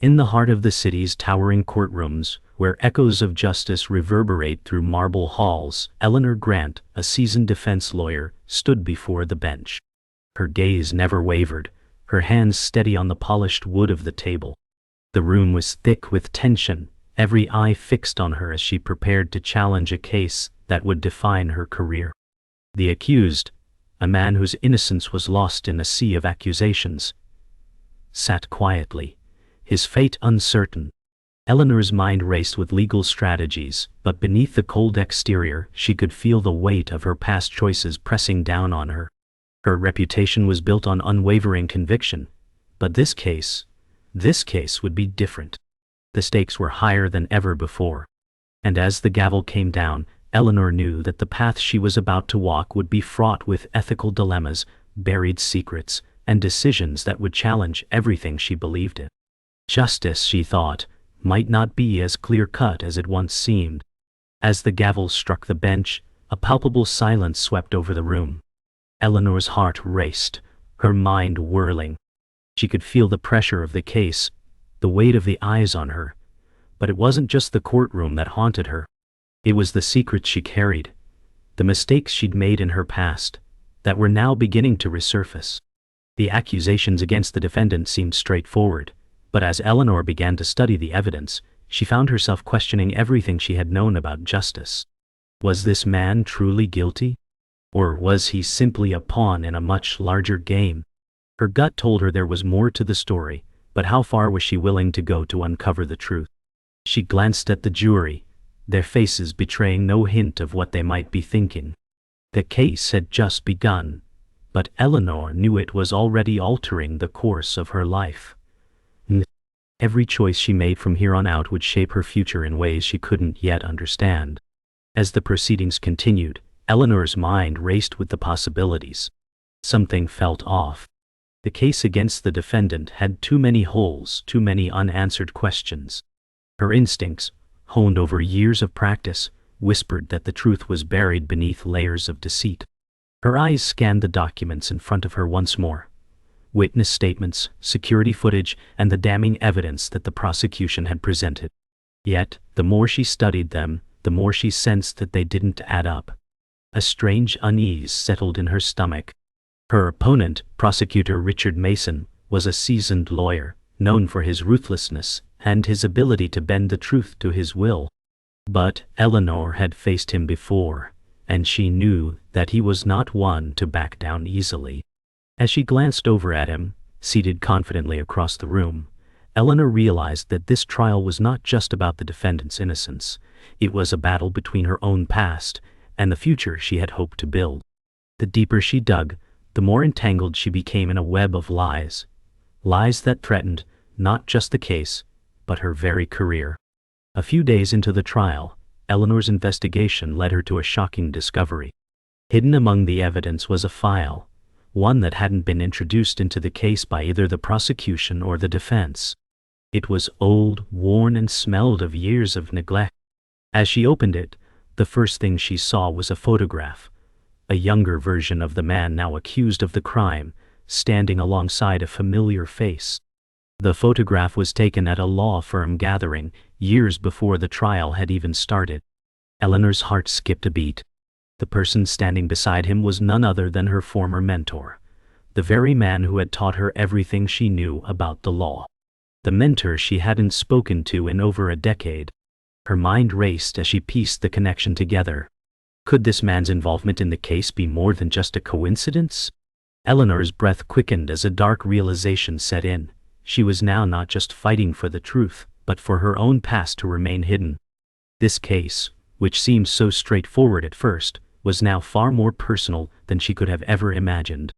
In the heart of the city's towering courtrooms, where echoes of justice reverberate through marble halls, Eleanor Grant, a seasoned defense lawyer, stood before the bench. Her gaze never wavered, her hands steady on the polished wood of the table. The room was thick with tension, every eye fixed on her as she prepared to challenge a case that would define her career. The accused, a man whose innocence was lost in a sea of accusations, sat quietly, his fate uncertain. Eleanor's mind raced with legal strategies, but beneath the cold exterior, she could feel the weight of her past choices pressing down on her. Her reputation was built on unwavering conviction, but this case would be different. The stakes were higher than ever before. And as the gavel came down, Eleanor knew that the path she was about to walk would be fraught with ethical dilemmas, buried secrets, and decisions that would challenge everything she believed in. Justice, she thought, might not be as clear-cut as it once seemed. As the gavel struck the bench, a palpable silence swept over the room. Eleanor's heart raced, her mind whirling. She could feel the pressure of the case, the weight of the eyes on her. But it wasn't just the courtroom that haunted her. It was the secrets she carried, the mistakes she'd made in her past, that were now beginning to resurface. The accusations against the defendant seemed straightforward, but as Eleanor began to study the evidence, she found herself questioning everything she had known about justice. Was this man truly guilty? Or was he simply a pawn in a much larger game? Her gut told her there was more to the story, but how far was she willing to go to uncover the truth? She glanced at the jury, their faces betraying no hint of what they might be thinking. The case had just begun, but Eleanor knew it was already altering the course of her life. Every choice she made from here on out would shape her future in ways she couldn't yet understand. As the proceedings continued, Eleanor's mind raced with the possibilities. Something felt off. The case against the defendant had too many holes, too many unanswered questions. Her instincts, honed over years of practice, whispered that the truth was buried beneath layers of deceit. Her eyes scanned the documents in front of her once more. Witness statements, security footage, and the damning evidence that the prosecution had presented. Yet, the more she studied them, the more she sensed that they didn't add up. A strange unease settled in her stomach. Her opponent, Prosecutor Richard Mason, was a seasoned lawyer, known for his ruthlessness and his ability to bend the truth to his will. But Eleanor had faced him before, and she knew that he was not one to back down easily. As she glanced over at him, seated confidently across the room, Eleanor realized that this trial was not just about the defendant's innocence. It was a battle between her own past and the future she had hoped to build. The deeper she dug, the more entangled she became in a web of lies. Lies that threatened not just the case, but her very career. A few days into the trial, Eleanor's investigation led her to a shocking discovery. Hidden among the evidence was a file, one that hadn't been introduced into the case by either the prosecution or the defense. It was old, worn, and smelled of years of neglect. As she opened it, the first thing she saw was a photograph, a younger version of the man now accused of the crime, standing alongside a familiar face. The photograph was taken at a law firm gathering, years before the trial had even started. Eleanor's heart skipped a beat. The person standing beside him was none other than her former mentor, the very man who had taught her everything she knew about the law. The mentor she hadn't spoken to in over a decade. Her mind raced as she pieced the connection together. Could this man's involvement in the case be more than just a coincidence? Eleanor's breath quickened as a dark realization set in. She was now not just fighting for the truth, but for her own past to remain hidden. This case, which seemed so straightforward at first, was now far more personal than she could have ever imagined.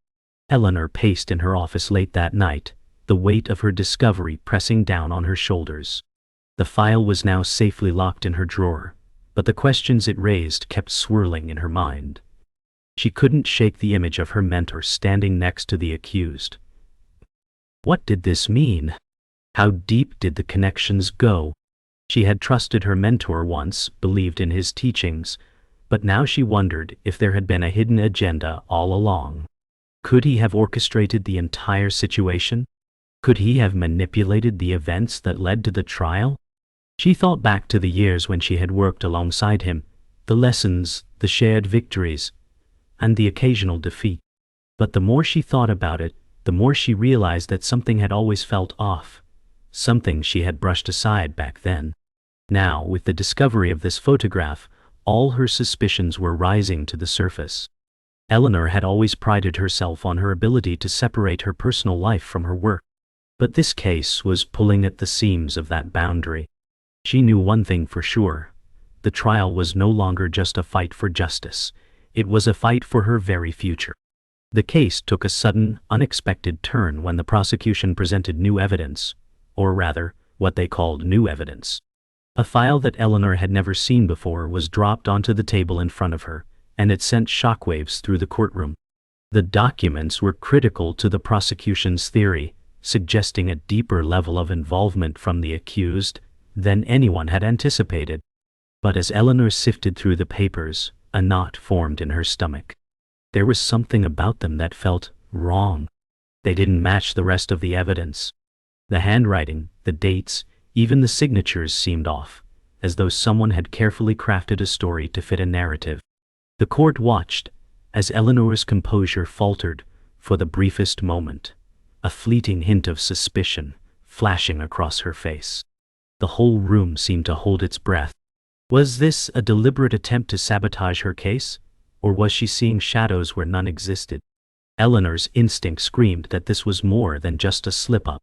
Eleanor paced in her office late that night, the weight of her discovery pressing down on her shoulders. The file was now safely locked in her drawer, but the questions it raised kept swirling in her mind. She couldn't shake the image of her mentor standing next to the accused. What did this mean? How deep did the connections go? She had trusted her mentor once, believed in his teachings, but now she wondered if there had been a hidden agenda all along. Could he have orchestrated the entire situation? Could he have manipulated the events that led to the trial? She thought back to the years when she had worked alongside him, the lessons, the shared victories, and the occasional defeat. But the more she thought about it, the more she realized that something had always felt off, something she had brushed aside back then. Now, with the discovery of this photograph, all her suspicions were rising to the surface. Eleanor had always prided herself on her ability to separate her personal life from her work. But this case was pulling at the seams of that boundary. She knew one thing for sure. The trial was no longer just a fight for justice. It was a fight for her very future. The case took a sudden, unexpected turn when the prosecution presented new evidence, or rather, what they called new evidence. A file that Eleanor had never seen before was dropped onto the table in front of her, and it sent shockwaves through the courtroom. The documents were critical to the prosecution's theory, suggesting a deeper level of involvement from the accused than anyone had anticipated. But as Eleanor sifted through the papers, a knot formed in her stomach. There was something about them that felt wrong. They didn't match the rest of the evidence. The handwriting, the dates, even the signatures seemed off, as though someone had carefully crafted a story to fit a narrative. The court watched, as Eleanor's composure faltered for the briefest moment, a fleeting hint of suspicion flashing across her face. The whole room seemed to hold its breath. Was this a deliberate attempt to sabotage her case, or was she seeing shadows where none existed? Eleanor's instinct screamed that this was more than just a slip-up.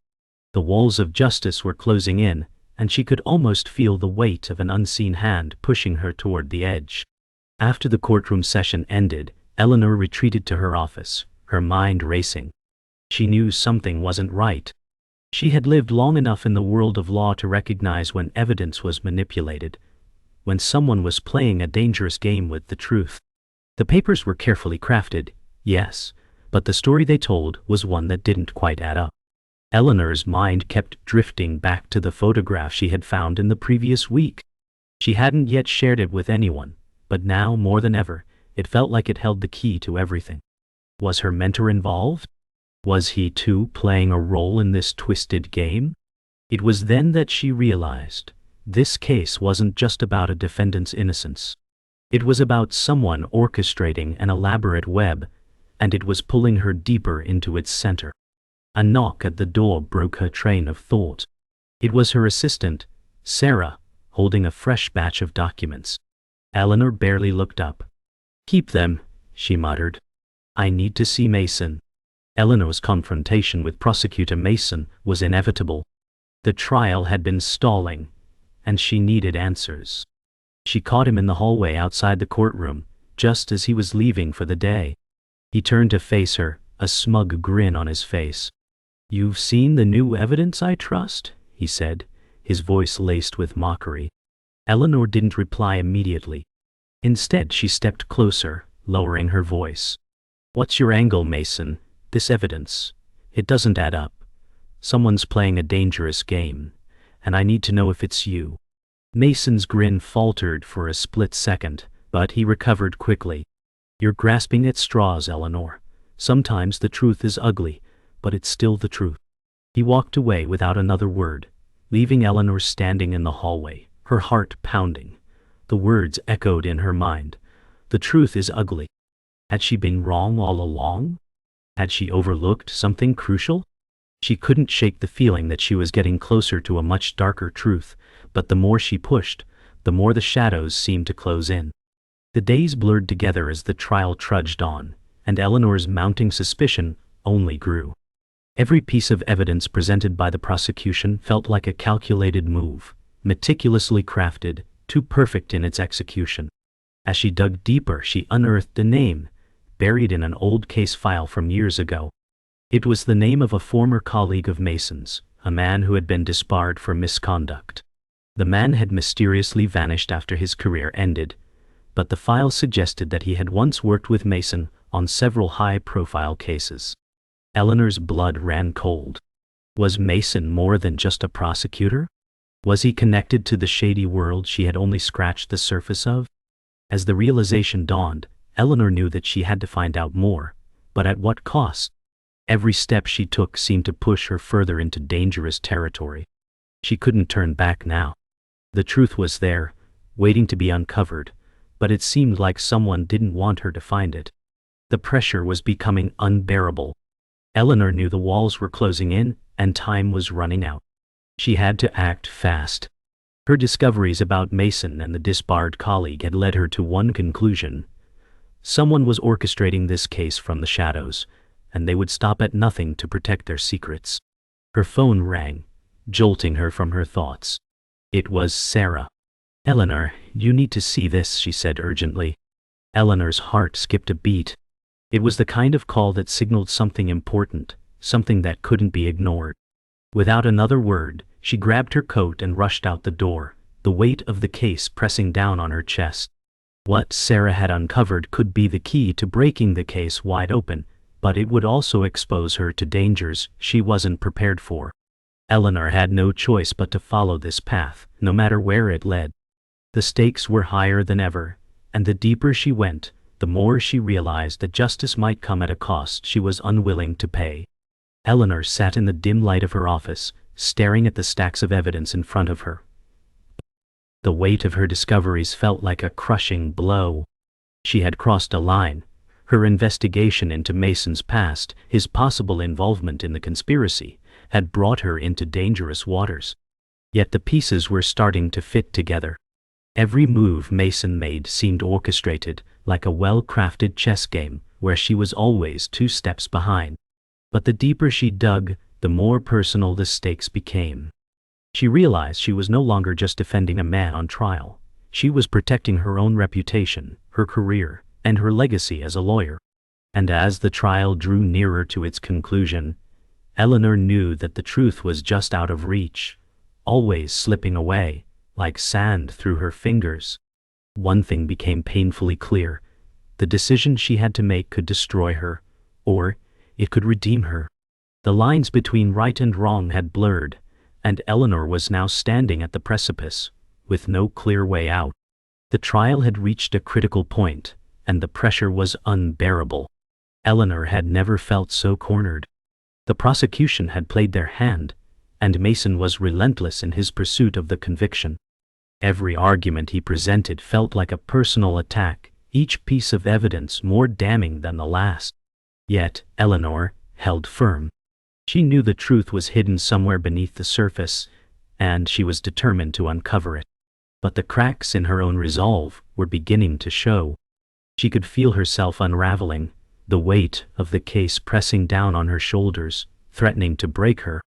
The walls of justice were closing in, and she could almost feel the weight of an unseen hand pushing her toward the edge. After the courtroom session ended, Eleanor retreated to her office, her mind racing. She knew something wasn't right. She had lived long enough in the world of law to recognize when evidence was manipulated, when someone was playing a dangerous game with the truth. The papers were carefully crafted, yes, but the story they told was one that didn't quite add up. Eleanor's mind kept drifting back to the photograph she had found in the previous week. She hadn't yet shared it with anyone, but now, more than ever, it felt like it held the key to everything. Was her mentor involved? Was he too playing a role in this twisted game? It was then that she realized this case wasn't just about a defendant's innocence. It was about someone orchestrating an elaborate web, and it was pulling her deeper into its center. A knock at the door broke her train of thought. It was her assistant, Sarah, holding a fresh batch of documents. Eleanor barely looked up. "Keep them," she muttered. "I need to see Mason." Eleanor's confrontation with Prosecutor Mason was inevitable. The trial had been stalling, and she needed answers. She caught him in the hallway outside the courtroom, just as he was leaving for the day. He turned to face her, a smug grin on his face. "You've seen the new evidence, I trust?" he said, his voice laced with mockery. Eleanor didn't reply immediately. Instead, she stepped closer, lowering her voice. "What's your angle, Mason? This evidence. It doesn't add up. Someone's playing a dangerous game, and I need to know if it's you." Mason's grin faltered for a split second, but he recovered quickly. "You're grasping at straws, Eleanor. Sometimes the truth is ugly, but it's still the truth." He walked away without another word, leaving Eleanor standing in the hallway, her heart pounding. The words echoed in her mind. The truth is ugly. Had she been wrong all along? Had she overlooked something crucial? She couldn't shake the feeling that she was getting closer to a much darker truth, but the more she pushed, the more the shadows seemed to close in. The days blurred together as the trial trudged on, and Eleanor's mounting suspicion only grew. Every piece of evidence presented by the prosecution felt like a calculated move, meticulously crafted, too perfect in its execution. As she dug deeper, she unearthed a name, buried in an old case file from years ago. It was the name of a former colleague of Mason's, a man who had been disbarred for misconduct. The man had mysteriously vanished after his career ended, but the file suggested that he had once worked with Mason on several high-profile cases. Eleanor's blood ran cold. Was Mason more than just a prosecutor? Was he connected to the shady world she had only scratched the surface of? As the realization dawned, Eleanor knew that she had to find out more, but at what cost? Every step she took seemed to push her further into dangerous territory. She couldn't turn back now. The truth was there, waiting to be uncovered, but it seemed like someone didn't want her to find it. The pressure was becoming unbearable. Eleanor knew the walls were closing in, and time was running out. She had to act fast. Her discoveries about Mason and the disbarred colleague had led her to one conclusion. Someone was orchestrating this case from the shadows, and they would stop at nothing to protect their secrets. Her phone rang, jolting her from her thoughts. It was Sarah. "Eleanor, you need to see this," she said urgently. Eleanor's heart skipped a beat. It was the kind of call that signaled something important, something that couldn't be ignored. Without another word, she grabbed her coat and rushed out the door, the weight of the case pressing down on her chest. What Sarah had uncovered could be the key to breaking the case wide open, but it would also expose her to dangers she wasn't prepared for. Eleanor had no choice but to follow this path, no matter where it led. The stakes were higher than ever, and the deeper she went, the more she realized that justice might come at a cost she was unwilling to pay. Eleanor sat in the dim light of her office, staring at the stacks of evidence in front of her. The weight of her discoveries felt like a crushing blow. She had crossed a line. Her investigation into Mason's past, his possible involvement in the conspiracy, had brought her into dangerous waters. Yet the pieces were starting to fit together. Every move Mason made seemed orchestrated, like a well-crafted chess game, where she was always 2 steps behind. But the deeper she dug, the more personal the stakes became. She realized she was no longer just defending a man on trial. She was protecting her own reputation, her career, and her legacy as a lawyer. And as the trial drew nearer to its conclusion, Eleanor knew that the truth was just out of reach, always slipping away, like sand through her fingers. One thing became painfully clear. The decision she had to make could destroy her, or it could redeem her. The lines between right and wrong had blurred, and Eleanor was now standing at the precipice, with no clear way out. The trial had reached a critical point, and the pressure was unbearable. Eleanor had never felt so cornered. The prosecution had played their hand, and Mason was relentless in his pursuit of the conviction. Every argument he presented felt like a personal attack, each piece of evidence more damning than the last. Yet Eleanor held firm. She knew the truth was hidden somewhere beneath the surface, and she was determined to uncover it. But the cracks in her own resolve were beginning to show. She could feel herself unraveling, the weight of the case pressing down on her shoulders, threatening to break her.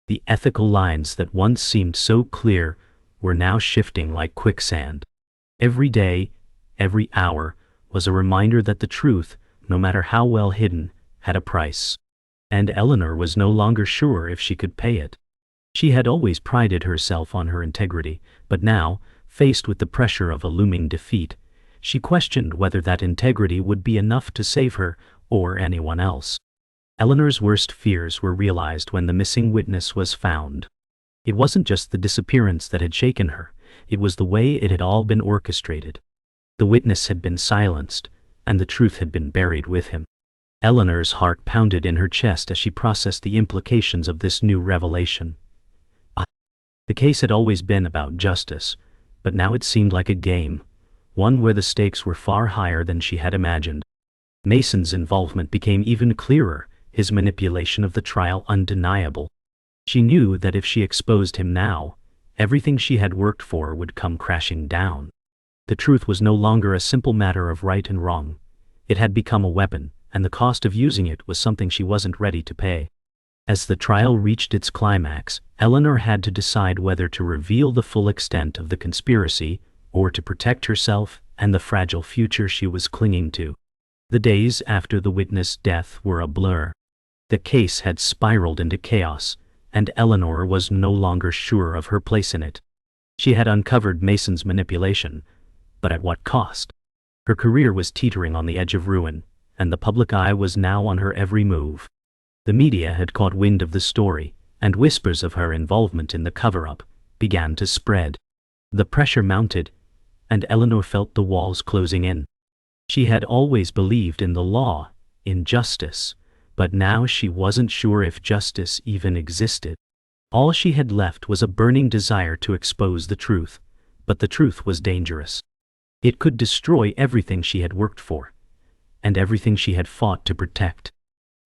The ethical lines that once seemed so clear were now shifting like quicksand. Every day, every hour, was a reminder that the truth, no matter how well hidden, had a price. And Eleanor was no longer sure if she could pay it. She had always prided herself on her integrity, but now, faced with the pressure of a looming defeat, she questioned whether that integrity would be enough to save her or anyone else. Eleanor's worst fears were realized when the missing witness was found. It wasn't just the disappearance that had shaken her, it was the way it had all been orchestrated. The witness had been silenced, and the truth had been buried with him. Eleanor's heart pounded in her chest as she processed the implications of this new revelation. The case had always been about justice, but now it seemed like a game, one where the stakes were far higher than she had imagined. Mason's involvement became even clearer, his manipulation of the trial undeniable. She knew that if she exposed him now, everything she had worked for would come crashing down. The truth was no longer a simple matter of right and wrong. It had become a weapon, and the cost of using it was something she wasn't ready to pay. As the trial reached its climax, Eleanor had to decide whether to reveal the full extent of the conspiracy or to protect herself and the fragile future she was clinging to. The days after the witness' death were a blur. The case had spiraled into chaos, and Eleanor was no longer sure of her place in it. She had uncovered Mason's manipulation, but at what cost? Her career was teetering on the edge of ruin, and the public eye was now on her every move. The media had caught wind of the story, and whispers of her involvement in the cover-up began to spread. The pressure mounted, and Eleanor felt the walls closing in. She had always believed in the law, in justice, But now she wasn't sure if justice even existed. All she had left was a burning desire to expose the truth, but the truth was dangerous. It could destroy everything she had worked for, and everything she had fought to protect.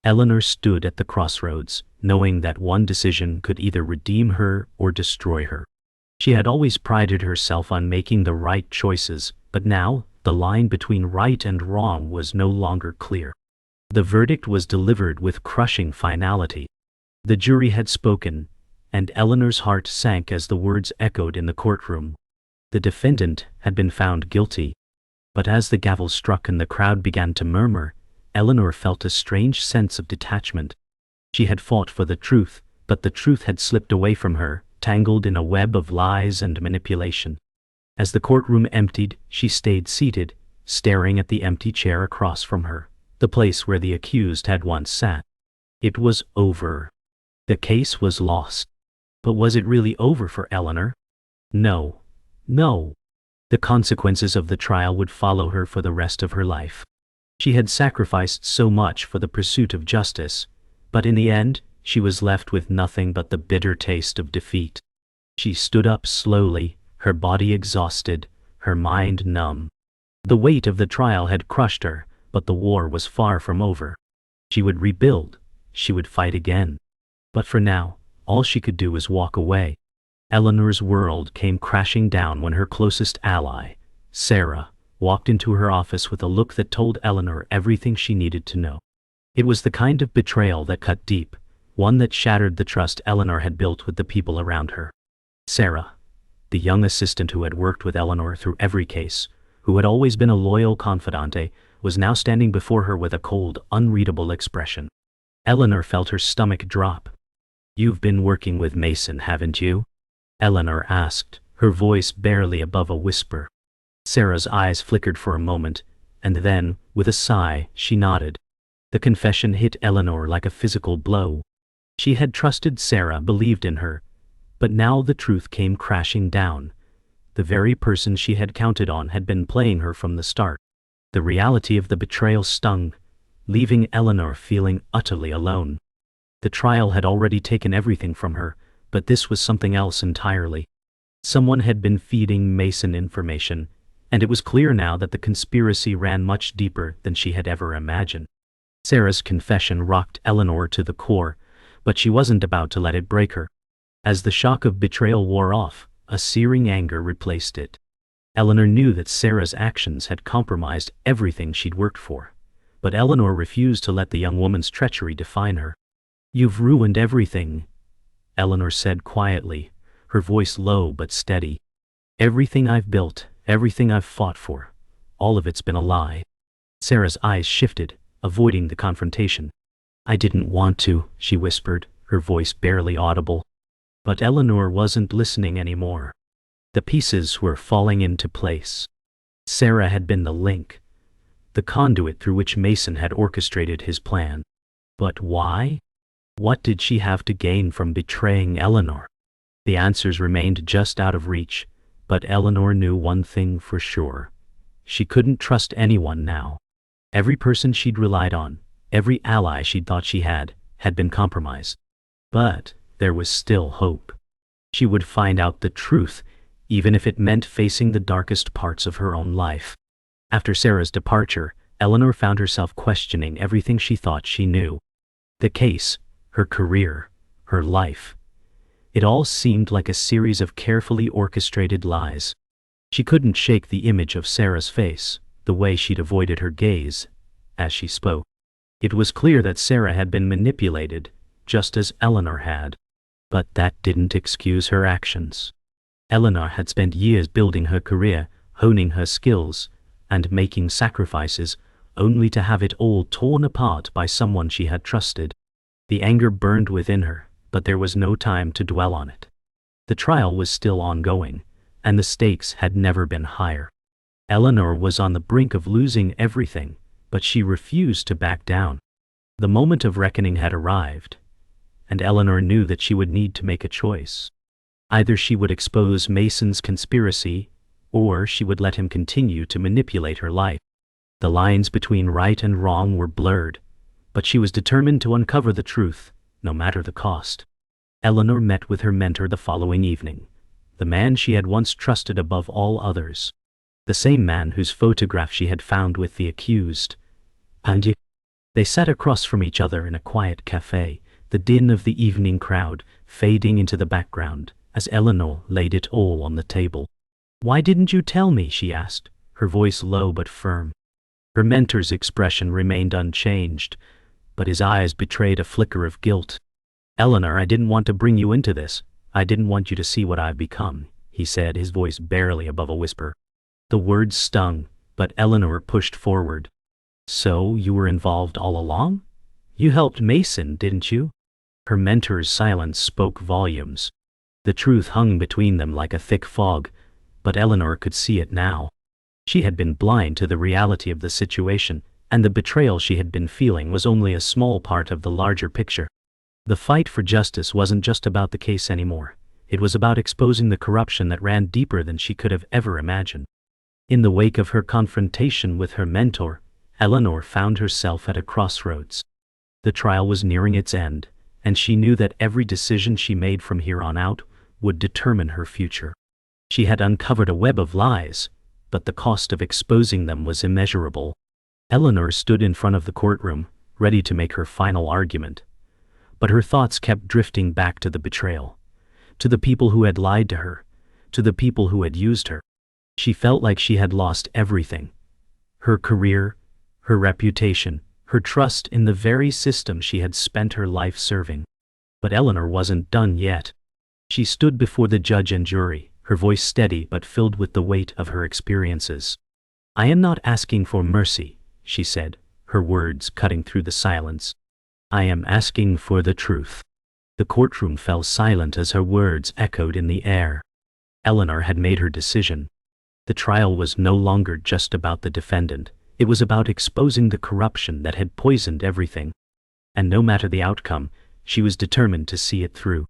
Eleanor stood at the crossroads, knowing that one decision could either redeem her or destroy her. She had always prided herself on making the right choices, but now, the line between right and wrong was no longer clear. The verdict was delivered with crushing finality. The jury had spoken, and Eleanor's heart sank as the words echoed in the courtroom. The defendant had been found guilty. But as the gavel struck and the crowd began to murmur, Eleanor felt a strange sense of detachment. She had fought for the truth, but the truth had slipped away from her, tangled in a web of lies and manipulation. As the courtroom emptied, she stayed seated, staring at the empty chair across from her, the place where the accused had once sat. It was over. The case was lost. But was it really over for Eleanor? No. No. The consequences of the trial would follow her for the rest of her life. She had sacrificed so much for the pursuit of justice, but in the end, she was left with nothing but the bitter taste of defeat. She stood up slowly, her body exhausted, her mind numb. The weight of the trial had crushed her, but the war was far from over. She would rebuild, she would fight again. But for now, all she could do was walk away. Eleanor's world came crashing down when her closest ally, Sarah, walked into her office with a look that told Eleanor everything she needed to know. It was the kind of betrayal that cut deep, one that shattered the trust Eleanor had built with the people around her. Sarah, the young assistant who had worked with Eleanor through every case, who had always been a loyal confidante, was now standing before her with a cold, unreadable expression. Eleanor felt her stomach drop. "You've been working with Mason, haven't you?" Eleanor asked, her voice barely above a whisper. Sarah's eyes flickered for a moment, and then, with a sigh, she nodded. The confession hit Eleanor like a physical blow. She had trusted Sarah, believed in her, but now the truth came crashing down. The very person she had counted on had been playing her from the start. The reality of the betrayal stung, leaving Eleanor feeling utterly alone. The trial had already taken everything from her, but this was something else entirely. Someone had been feeding Mason information, and it was clear now that the conspiracy ran much deeper than she had ever imagined. Sarah's confession rocked Eleanor to the core, but she wasn't about to let it break her. As the shock of betrayal wore off, a searing anger replaced it. Eleanor knew that Sarah's actions had compromised everything she'd worked for, but Eleanor refused to let the young woman's treachery define her. "You've ruined everything," Eleanor said quietly, her voice low but steady. "Everything I've built, everything I've fought for, all of it's been a lie." Sarah's eyes shifted, avoiding the confrontation. "I didn't want to," she whispered, her voice barely audible. But Eleanor wasn't listening anymore. The pieces were falling into place. Sarah had been the link, the conduit through which Mason had orchestrated his plan. But why? What did she have to gain from betraying Eleanor? The answers remained just out of reach, but Eleanor knew one thing for sure. She couldn't trust anyone now. Every person she'd relied on, every ally she'd thought she had been compromised. But there was still hope. She would find out the truth, even if it meant facing the darkest parts of her own life. After Sarah's departure, Eleanor found herself questioning everything she thought she knew. The case, her career, her life. It all seemed like a series of carefully orchestrated lies. She couldn't shake the image of Sarah's face, the way she'd avoided her gaze as she spoke. It was clear that Sarah had been manipulated, just as Eleanor had. But that didn't excuse her actions. Eleanor had spent years building her career, honing her skills, and making sacrifices, only to have it all torn apart by someone she had trusted. The anger burned within her, but there was no time to dwell on it. The trial was still ongoing, and the stakes had never been higher. Eleanor was on the brink of losing everything, but she refused to back down. The moment of reckoning had arrived, and Eleanor knew that she would need to make a choice. Either she would expose Mason's conspiracy, or she would let him continue to manipulate her life. The lines between right and wrong were blurred, but she was determined to uncover the truth, no matter the cost. Eleanor met with her mentor the following evening, the man she had once trusted above all others. The same man whose photograph she had found with the accused. And they sat across from each other in a quiet cafe, the din of the evening crowd fading into the background as Eleanor laid it all on the table. "Why didn't you tell me?" she asked, her voice low but firm. Her mentor's expression remained unchanged, but his eyes betrayed a flicker of guilt. "Eleanor, I didn't want to bring you into this. I didn't want you to see what I've become," he said, his voice barely above a whisper. The words stung, but Eleanor pushed forward. "So you were involved all along? You helped Mason, didn't you?" Her mentor's silence spoke volumes. The truth hung between them like a thick fog, but Eleanor could see it now. She had been blind to the reality of the situation, and the betrayal she had been feeling was only a small part of the larger picture. The fight for justice wasn't just about the case anymore. It was about exposing the corruption that ran deeper than she could have ever imagined. In the wake of her confrontation with her mentor, Eleanor found herself at a crossroads. The trial was nearing its end, and she knew that every decision she made from here on out would determine her future. She had uncovered a web of lies, but the cost of exposing them was immeasurable. Eleanor stood in front of the courtroom, ready to make her final argument. But her thoughts kept drifting back to the betrayal, to the people who had lied to her, to the people who had used her. She felt like she had lost everything. Her career, her reputation, her trust in the very system she had spent her life serving. But Eleanor wasn't done yet. She stood before the judge and jury, her voice steady but filled with the weight of her experiences. "I am not asking for mercy," she said, her words cutting through the silence. "I am asking for the truth." The courtroom fell silent as her words echoed in the air. Eleanor had made her decision. The trial was no longer just about the defendant. It was about exposing the corruption that had poisoned everything. And no matter the outcome, she was determined to see it through.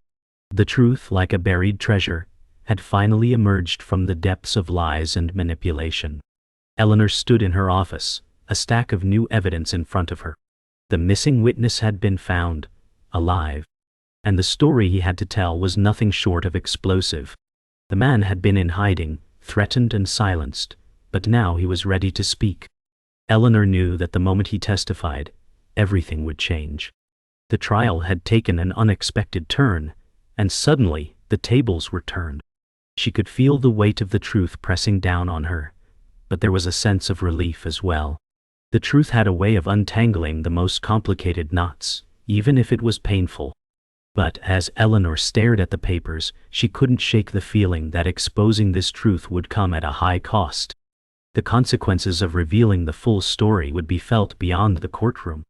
The truth, like a buried treasure, had finally emerged from the depths of lies and manipulation. Eleanor stood in her office, a stack of new evidence in front of her. The missing witness had been found, alive. And the story he had to tell was nothing short of explosive. The man had been in hiding, threatened and silenced, but now he was ready to speak. Eleanor knew that the moment he testified, everything would change. The trial had taken an unexpected turn, and suddenly the tables were turned. She could feel the weight of the truth pressing down on her, but there was a sense of relief as well. The truth had a way of untangling the most complicated knots, even if it was painful. But as Eleanor stared at the papers, she couldn't shake the feeling that exposing this truth would come at a high cost. The consequences of revealing the full story would be felt beyond the courtroom.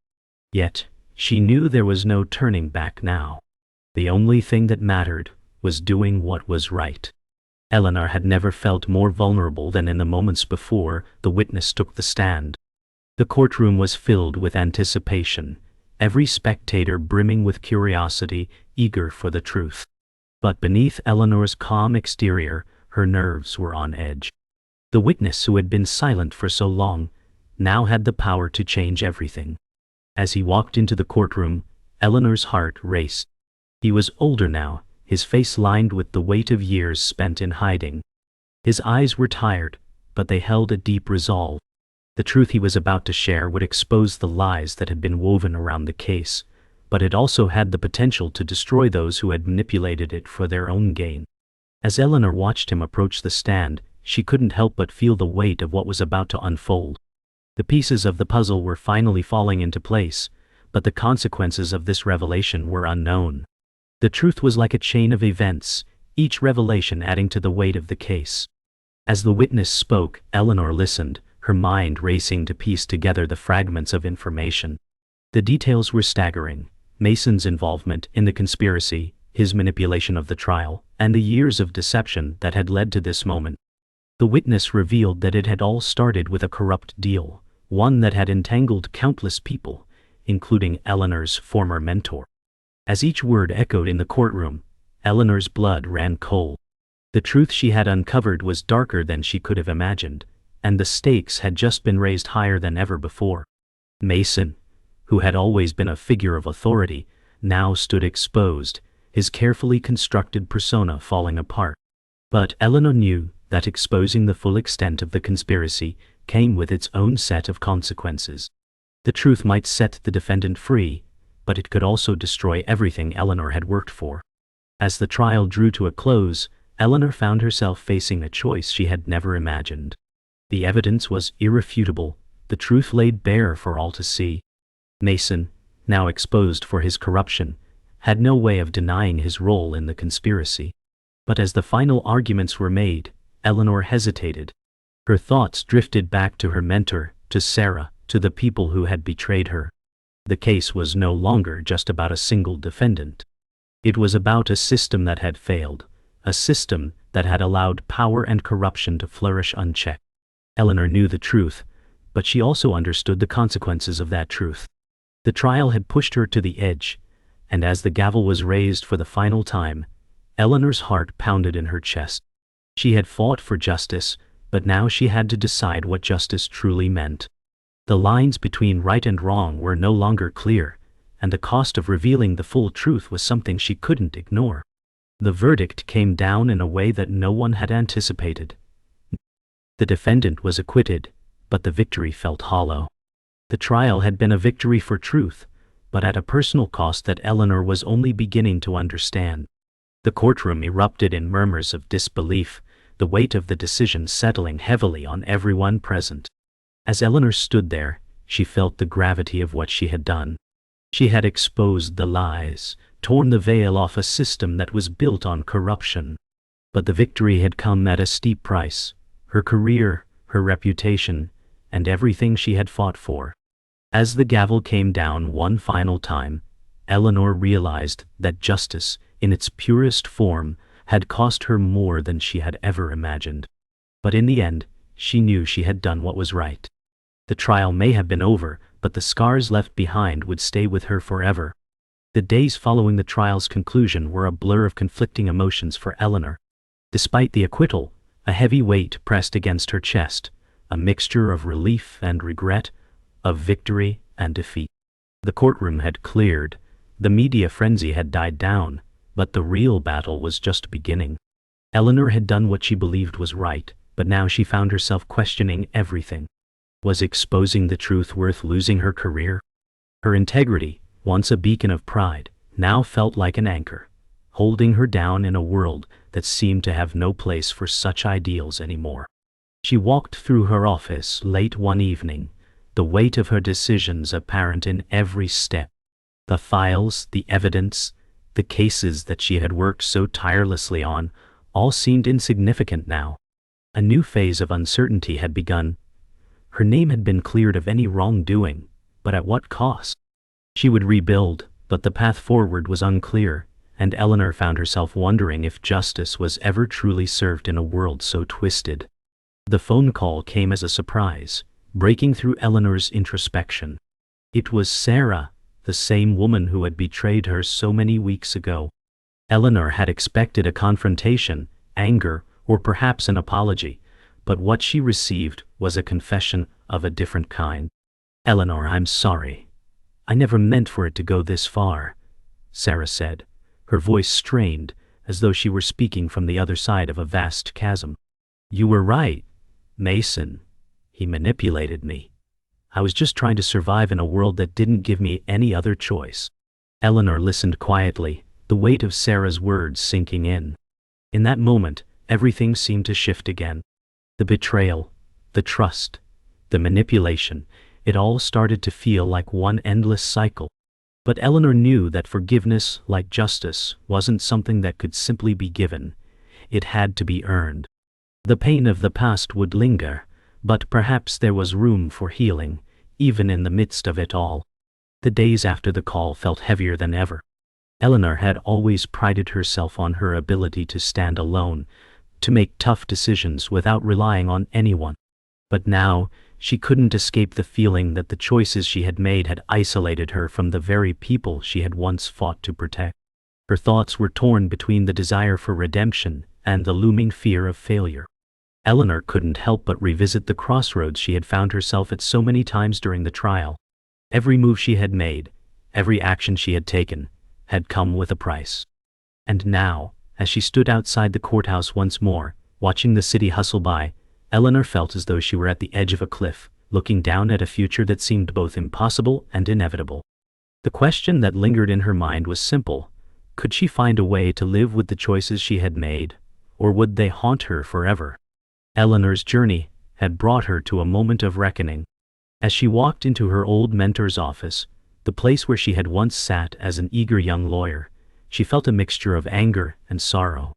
Yet, she knew there was no turning back now. The only thing that mattered was doing what was right. Eleanor had never felt more vulnerable than in the moments before the witness took the stand. The courtroom was filled with anticipation, every spectator brimming with curiosity, eager for the truth. But beneath Eleanor's calm exterior, her nerves were on edge. The witness who had been silent for so long now had the power to change everything. As he walked into the courtroom, Eleanor's heart raced. He was older now, his face lined with the weight of years spent in hiding. His eyes were tired, but they held a deep resolve. The truth he was about to share would expose the lies that had been woven around the case, but it also had the potential to destroy those who had manipulated it for their own gain. As Eleanor watched him approach the stand, she couldn't help but feel the weight of what was about to unfold. The pieces of the puzzle were finally falling into place, but the consequences of this revelation were unknown. The truth was like a chain of events, each revelation adding to the weight of the case. As the witness spoke, Eleanor listened, her mind racing to piece together the fragments of information. The details were staggering: Mason's involvement in the conspiracy, his manipulation of the trial, and the years of deception that had led to this moment. The witness revealed that it had all started with a corrupt deal, one that had entangled countless people, including Eleanor's former mentor. As each word echoed in the courtroom, Eleanor's blood ran cold. The truth she had uncovered was darker than she could have imagined, and the stakes had just been raised higher than ever before. Mason, who had always been a figure of authority, now stood exposed, his carefully constructed persona falling apart. But Eleanor knew that exposing the full extent of the conspiracy came with its own set of consequences. The truth might set the defendant free, but it could also destroy everything Eleanor had worked for. As the trial drew to a close, Eleanor found herself facing a choice she had never imagined. The evidence was irrefutable, the truth laid bare for all to see. Mason, now exposed for his corruption, had no way of denying his role in the conspiracy. But as the final arguments were made, Eleanor hesitated. Her thoughts drifted back to her mentor, to Sarah, to the people who had betrayed her. The case was no longer just about a single defendant. It was about a system that had failed, a system that had allowed power and corruption to flourish unchecked. Eleanor knew the truth, but she also understood the consequences of that truth. The trial had pushed her to the edge, and as the gavel was raised for the final time, Eleanor's heart pounded in her chest. She had fought for justice, but now she had to decide what justice truly meant. The lines between right and wrong were no longer clear, and the cost of revealing the full truth was something she couldn't ignore. The verdict came down in a way that no one had anticipated. The defendant was acquitted, but the victory felt hollow. The trial had been a victory for truth, but at a personal cost that Eleanor was only beginning to understand. The courtroom erupted in murmurs of disbelief, the weight of the decision settling heavily on everyone present. As Eleanor stood there, she felt the gravity of what she had done. She had exposed the lies, torn the veil off a system that was built on corruption. But the victory had come at a steep price: her career, her reputation, and everything she had fought for. As the gavel came down one final time, Eleanor realized that justice, in its purest form, had cost her more than she had ever imagined. But in the end, she knew she had done what was right. The trial may have been over, but the scars left behind would stay with her forever. The days following the trial's conclusion were a blur of conflicting emotions for Eleanor. Despite the acquittal, a heavy weight pressed against her chest, a mixture of relief and regret, of victory and defeat. The courtroom had cleared, the media frenzy had died down, but the real battle was just beginning. Eleanor had done what she believed was right, but now she found herself questioning everything. Was exposing the truth worth losing her career? Her integrity, once a beacon of pride, now felt like an anchor, holding her down in a world that seemed to have no place for such ideals anymore. She walked through her office late one evening, the weight of her decisions apparent in every step. The files, the evidence, the cases that she had worked so tirelessly on, all seemed insignificant now. A new phase of uncertainty had begun. Her name had been cleared of any wrongdoing, but at what cost? She would rebuild, but the path forward was unclear, and Eleanor found herself wondering if justice was ever truly served in a world so twisted. The phone call came as a surprise, breaking through Eleanor's introspection. It was Sarah, the same woman who had betrayed her so many weeks ago. Eleanor had expected a confrontation, anger, or perhaps an apology, but what she received was a confession of a different kind. "Eleanor, I'm sorry. I never meant for it to go this far," Sarah said, her voice strained, as though she were speaking from the other side of a vast chasm. "You were right, Mason. He manipulated me. I was just trying to survive in a world that didn't give me any other choice." Eleanor listened quietly, the weight of Sarah's words sinking in. In that moment, everything seemed to shift again. The betrayal, the trust, the manipulation, it all started to feel like one endless cycle. But Eleanor knew that forgiveness, like justice, wasn't something that could simply be given. It had to be earned. The pain of the past would linger, but perhaps there was room for healing, even in the midst of it all. The days after the call felt heavier than ever. Eleanor had always prided herself on her ability to stand alone, to make tough decisions without relying on anyone. But now, she couldn't escape the feeling that the choices she had made had isolated her from the very people she had once fought to protect. Her thoughts were torn between the desire for redemption and the looming fear of failure. Eleanor couldn't help but revisit the crossroads she had found herself at so many times during the trial. Every move she had made, every action she had taken, had come with a price. And now, as she stood outside the courthouse once more, watching the city hustle by, Eleanor felt as though she were at the edge of a cliff, looking down at a future that seemed both impossible and inevitable. The question that lingered in her mind was simple: could she find a way to live with the choices she had made, or would they haunt her forever? Eleanor's journey had brought her to a moment of reckoning. As she walked into her old mentor's office, the place where she had once sat as an eager young lawyer, she felt a mixture of anger and sorrow.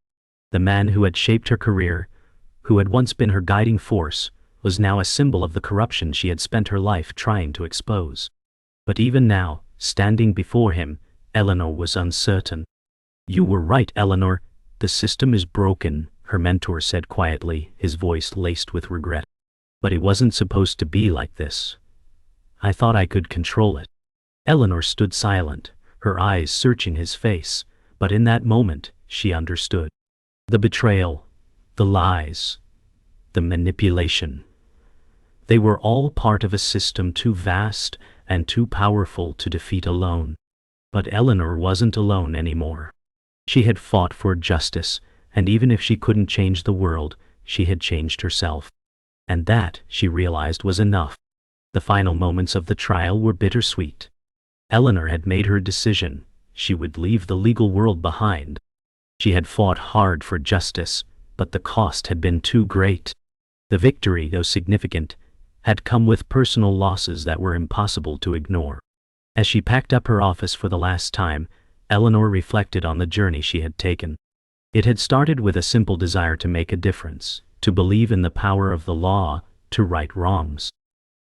The man who had shaped her career, who had once been her guiding force, was now a symbol of the corruption she had spent her life trying to expose. But even now, standing before him, Eleanor was uncertain. "You were right, Eleanor. The system is broken," her mentor said quietly, his voice laced with regret. "But it wasn't supposed to be like this. I thought I could control it." Eleanor stood silent, her eyes searching his face, but in that moment, she understood. The betrayal, the lies, the manipulation. They were all part of a system too vast and too powerful to defeat alone. But Eleanor wasn't alone anymore. She had fought for justice, and even if she couldn't change the world, she had changed herself. And that, she realized, was enough. The final moments of the trial were bittersweet. Eleanor had made her decision. She would leave the legal world behind. She had fought hard for justice, but the cost had been too great. The victory, though significant, had come with personal losses that were impossible to ignore. As she packed up her office for the last time, Eleanor reflected on the journey she had taken. It had started with a simple desire to make a difference, to believe in the power of the law, to right wrongs.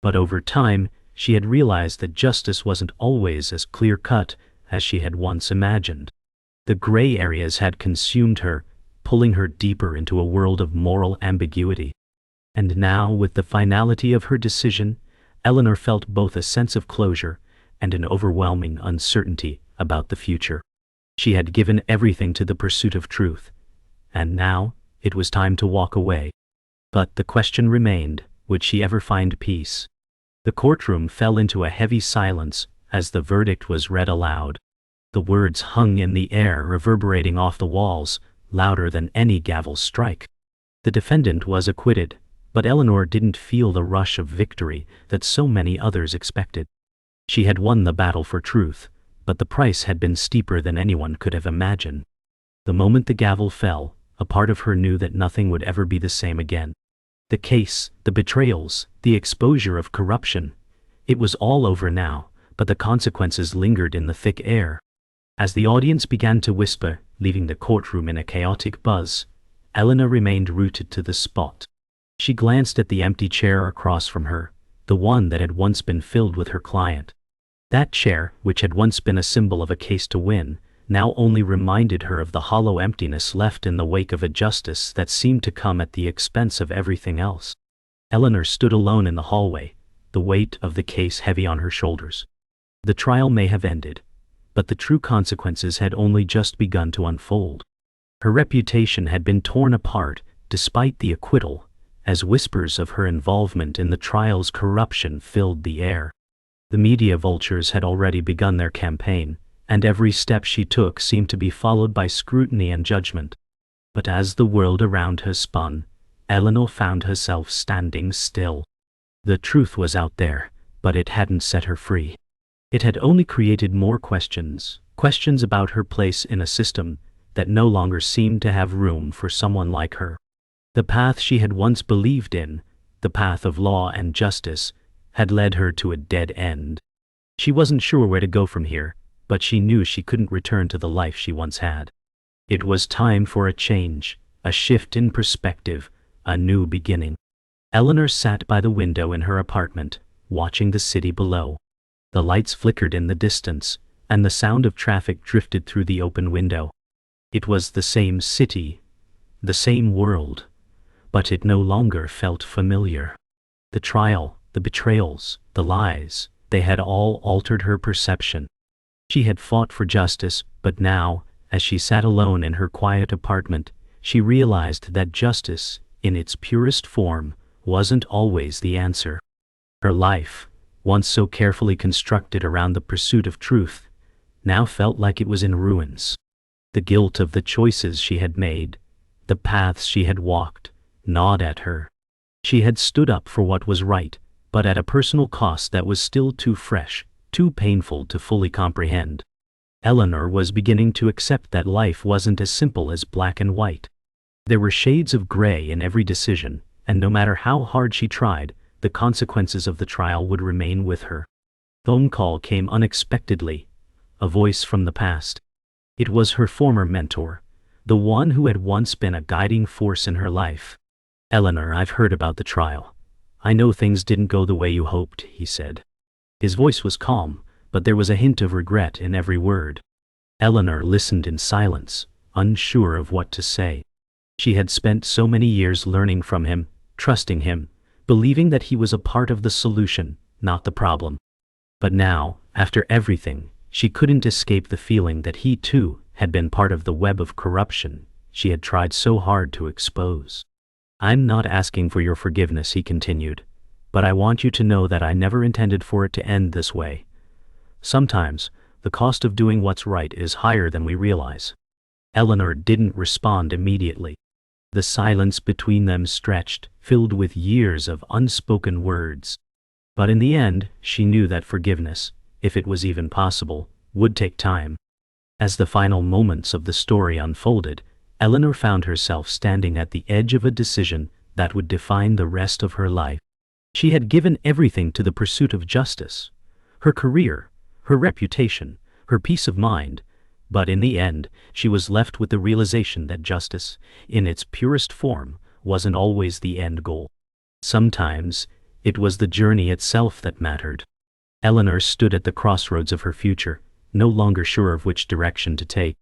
But over time, she had realized that justice wasn't always as clear-cut as she had once imagined. The gray areas had consumed her, pulling her deeper into a world of moral ambiguity. And now, with the finality of her decision, Eleanor felt both a sense of closure and an overwhelming uncertainty about the future. She had given everything to the pursuit of truth, and now it was time to walk away. But the question remained, would she ever find peace? The courtroom fell into a heavy silence as the verdict was read aloud. The words hung in the air, reverberating off the walls, louder than any gavel strike. The defendant was acquitted, but Eleanor didn't feel the rush of victory that so many others expected. She had won the battle for truth, but the price had been steeper than anyone could have imagined. The moment the gavel fell, a part of her knew that nothing would ever be the same again. The case, the betrayals, the exposure of corruption, it was all over now, but the consequences lingered in the thick air. As the audience began to whisper, leaving the courtroom in a chaotic buzz, Eleanor remained rooted to the spot. She glanced at the empty chair across from her, the one that had once been filled with her client. That chair, which had once been a symbol of a case to win, now only reminded her of the hollow emptiness left in the wake of a justice that seemed to come at the expense of everything else. Eleanor stood alone in the hallway, the weight of the case heavy on her shoulders. The trial may have ended, but the true consequences had only just begun to unfold. Her reputation had been torn apart, despite the acquittal, as whispers of her involvement in the trial's corruption filled the air. The media vultures had already begun their campaign, and every step she took seemed to be followed by scrutiny and judgment. But as the world around her spun, Eleanor found herself standing still. The truth was out there, but it hadn't set her free. It had only created more questions about her place in a system that no longer seemed to have room for someone like her. The path she had once believed in, the path of law and justice, had led her to a dead end. She wasn't sure where to go from here, but she knew she couldn't return to the life she once had. It was time for a change, a shift in perspective, a new beginning. Eleanor sat by the window in her apartment, watching the city below. The lights flickered in the distance, and the sound of traffic drifted through the open window. It was the same city, the same world, but it no longer felt familiar. The trial, the betrayals, the lies, they had all altered her perception. She had fought for justice, but now, as she sat alone in her quiet apartment, she realized that justice, in its purest form, wasn't always the answer. Her life, once so carefully constructed around the pursuit of truth, now felt like it was in ruins. The guilt of the choices she had made, the paths she had walked, gnawed at her. She had stood up for what was right, but at a personal cost that was still too fresh, too painful to fully comprehend. Eleanor was beginning to accept that life wasn't as simple as black and white. There were shades of gray in every decision, and no matter how hard she tried, the consequences of the trial would remain with her. Phone call came unexpectedly, a voice from the past. It was her former mentor, the one who had once been a guiding force in her life. "Eleanor, I've heard about the trial. I know things didn't go the way you hoped," he said. His voice was calm, but there was a hint of regret in every word. Eleanor listened in silence, unsure of what to say. She had spent so many years learning from him, trusting him, believing that he was a part of the solution, not the problem. But now, after everything, she couldn't escape the feeling that he too had been part of the web of corruption she had tried so hard to expose. "I'm not asking for your forgiveness," he continued, "but I want you to know that I never intended for it to end this way. Sometimes, the cost of doing what's right is higher than we realize." Eleanor didn't respond immediately. The silence between them stretched, filled with years of unspoken words. But in the end, she knew that forgiveness, if it was even possible, would take time. As the final moments of the story unfolded, Eleanor found herself standing at the edge of a decision that would define the rest of her life. She had given everything to the pursuit of justice, her career, her reputation, her peace of mind, but in the end, she was left with the realization that justice, in its purest form, wasn't always the end goal. Sometimes, it was the journey itself that mattered. Eleanor stood at the crossroads of her future, no longer sure of which direction to take.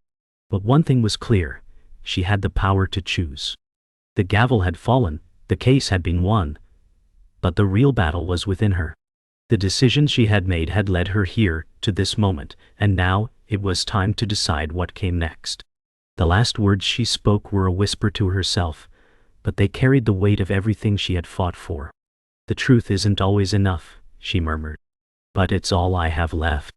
But one thing was clear: she had the power to choose. The gavel had fallen, the case had been won, but the real battle was within her. The decisions she had made had led her here, to this moment, and now it was time to decide what came next. The last words she spoke were a whisper to herself, but they carried the weight of everything she had fought for. "The truth isn't always enough," she murmured. "But it's all I have left."